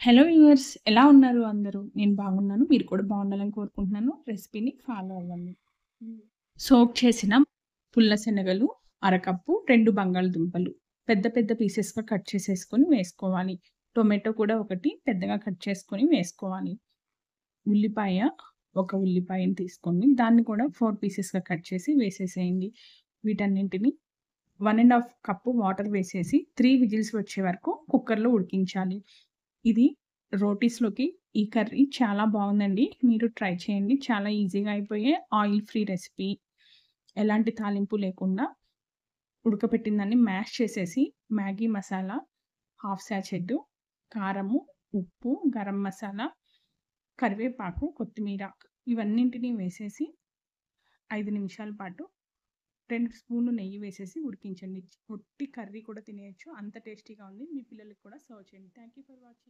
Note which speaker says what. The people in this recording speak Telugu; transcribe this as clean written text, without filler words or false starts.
Speaker 1: హలో వ్యూవర్స్, ఎలా ఉన్నారు అందరూ? నేను బాగున్నాను. మీరు కూడా బాగుండాలని కోరుకుంటున్నాను. రెసిపీని ఫాలో అవ్వండి. సోక్ చేసిన పుల్ల శనగలు అరకప్పు, 2 బంగాళదుంపలు పెద్ద పెద్ద పీసెస్‌గా కట్ చేసేసుకొని వేసుకోవాలి. టొమాటో కూడా ఒకటి పెద్దగా కట్ చేసుకొని వేసుకోవాలి. ఉల్లిపాయ, ఒక ఉల్లిపాయని తీసుకొని దాన్ని కూడా 4 పీసెస్‌గా కట్ చేసి వేసేసేయండి. వీటన్నింటిని 1 ½ కప్పు వాటర్ వేసేసి 3 విజిల్స్ వచ్చే వరకు కుక్కర్‌లో ఉడికించాలి. ఇది రోటీస్‌లోకి ఈ కర్రీ చాలా బావుందండి. మీరు ట్రై చేయండి. చాలా ఈజీగా అయిపోయే ఆయిల్ ఫ్రీ రెసిపీ. ఎలాంటి తాలింపు లేకుండా ఉడకపెట్టిన దాన్ని మ్యాష్ చేసేసి మ్యాగీ మసాలా, హాఫ్ సాచెట్టు, కారము, ఉప్పు, గరం మసాలా, కరివేపాకు, కొత్తిమీర ఇవన్నింటిని వేసేసి 5 నిమిషాల పాటు 2 స్పూన్లు నెయ్యి వేసేసి ఉడికించండి. ఒట్టి కర్రీ కూడా తినేయొచ్చు. అంత టేస్టీగా ఉంది. మీ పిల్లలకి కూడా సర్వ్ చేయండి. Thank you for watching.